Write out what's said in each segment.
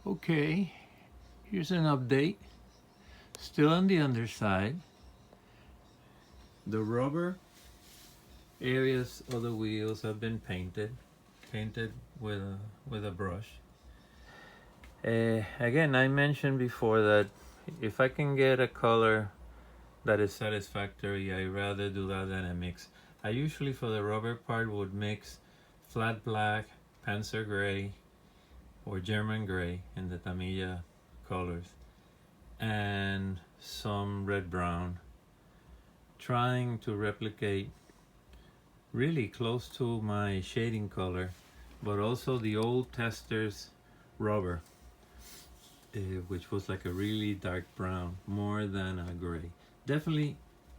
Okay, here's an update. Still on the underside. The rubber areas of the wheels have been painted with a brush. Again, I mentioned before that if I can get a color that is satisfactory, I rather do that than a mix. I usually for the rubber part would mix flat black, Panzer gray, or German gray in the Tamiya colors, and some red brown, trying to replicate really close to my shading color, but also the old Testers rubber, which was like a really dark brown, more than a gray. Definitely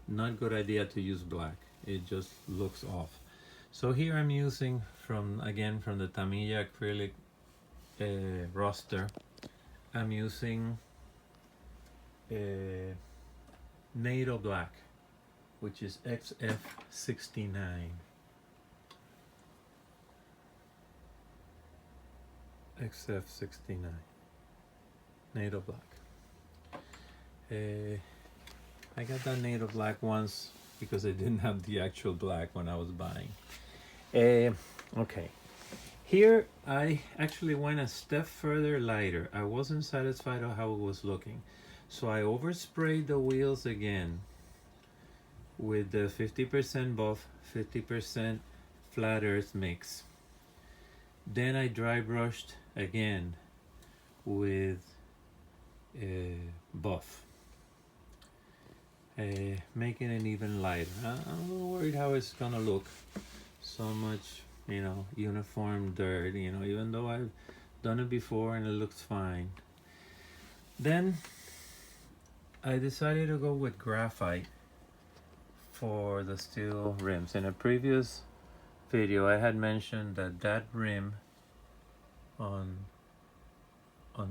not good idea to use black. It just looks off. So here I'm using from the Tamiya acrylic roster. I'm using NATO black, which is XF69. XF69 NATO black. I got that NATO black once because I didn't have the actual black when I was buying. Okay, here I actually went a step further lighter. I wasn't satisfied with how it was looking, so I oversprayed the wheels again with the 50% buff, 50% flat earth mix. Then I dry brushed again with buff, making it even lighter. I'm a little worried how it's gonna look. So much, uniform dirt, even though I've done it before and it looks fine. Then I decided to go with graphite for the steel rims. In a previous video I had mentioned that rim on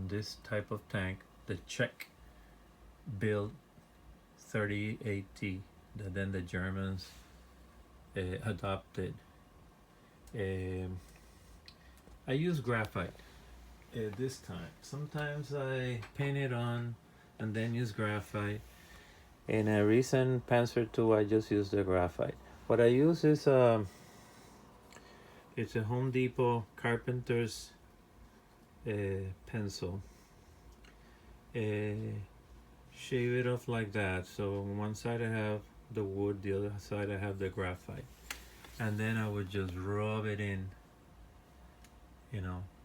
this type of tank, the Czech built 38T, that then the Germans adopted. I use graphite this time. Sometimes I paint it on and then use graphite. In a recent Panzer II I just used the graphite. What I use is it's a Home Depot Carpenter's pencil. Shave it off like that. So on one side I have the wood, the other side I have the graphite. And then I would just rub it in,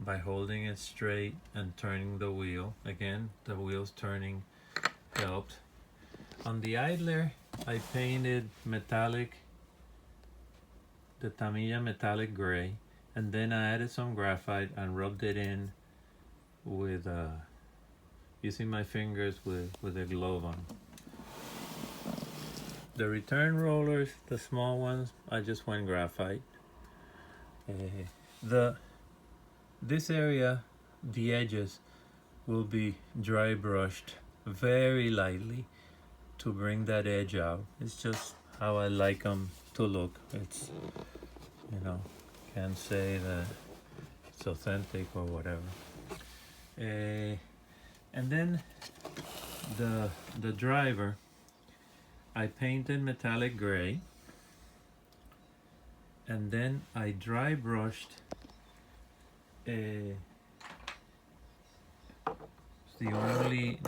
by holding it straight and turning the wheel. Again, the wheels turning helped. On the idler, I painted metallic, the Tamiya metallic gray, and then I added some graphite and rubbed it in with using my fingers with a glove on. The return rollers, the small ones, I just went graphite. This area, the edges, will be dry brushed very lightly to bring that edge out. It's just how I like them to look. It's, can't say that it's authentic or whatever. And then the driver, I painted metallic gray, and then I dry brushed it's the only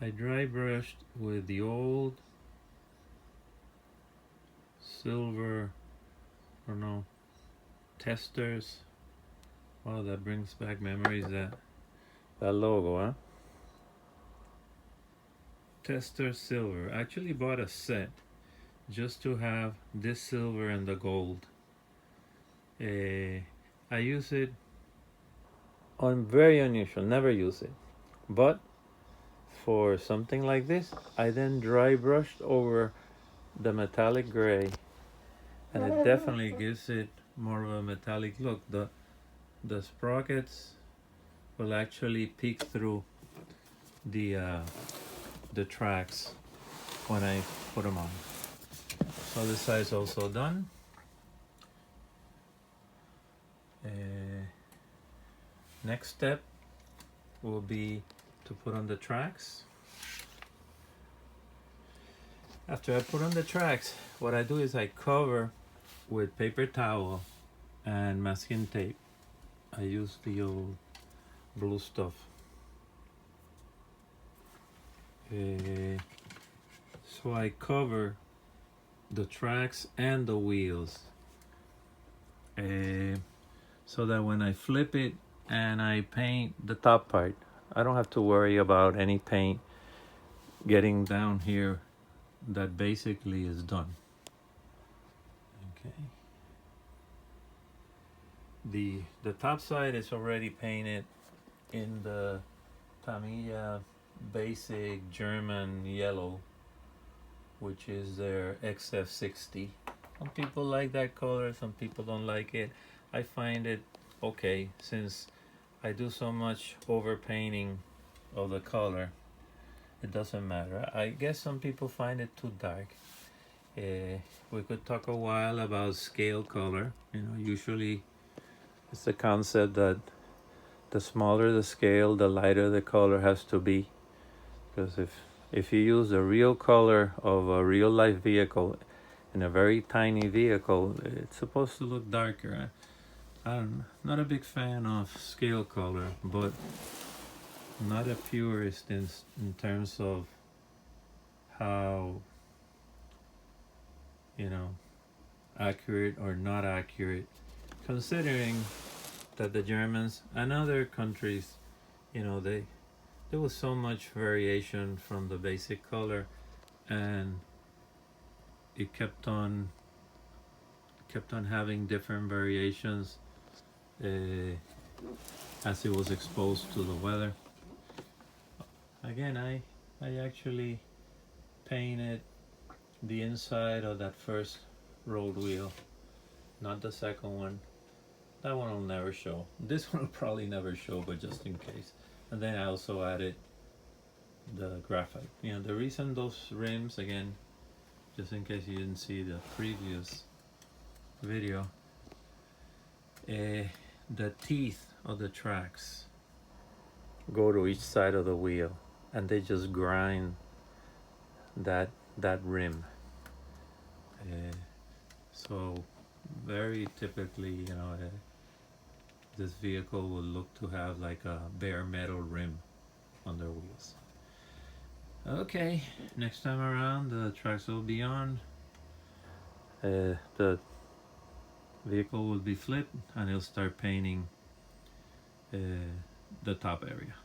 I dry brushed with the old silver, Testers. Wow, that brings back memories, that logo, huh? Tester silver. I actually bought a set just to have this silver and the gold. I use it on very unusual, never use it, but for something like this I then dry brushed over the metallic gray, and it definitely gives it more of a metallic look. The sprockets will actually peek through the tracks when I put them on. So this side is also done. next step will be to put on the tracks. After I put on the tracks, what I do is I cover with paper towel and masking tape. I use the old blue stuff. So I cover the tracks and the wheels, so that when I flip it and I paint the top part, I don't have to worry about any paint getting down here. That basically is done. Okay. The top side is already painted in the Tamiya basic German yellow, which is their XF60. Some people like that color, some people don't like it. I find it okay since I do so much over painting of the color. It doesn't matter. I guess some people find it too dark. We could talk a while about scale color. Usually it's the concept that the smaller the scale, the lighter the color has to be. Because if you use the real color of a real life vehicle in a very tiny vehicle, it's supposed to look darker. I'm not a big fan of scale color, but not a purist in terms of how, accurate or not accurate, considering that the Germans and other countries, there was so much variation from the basic color, and it kept on having different variations as it was exposed to the weather. Again, I actually painted the inside of that first road wheel, not the second one. That one will never show. This one will probably never show, but just in case. And then I also added the graphite. The reason those rims, again, just in case you didn't see the previous video, the teeth of the tracks go to each side of the wheel, and they just grind that rim. So very typically, this vehicle will look to have like a bare metal rim on their wheels. Okay, next time around the tracks will be on. The vehicle will be flipped, and it'll start painting the top area.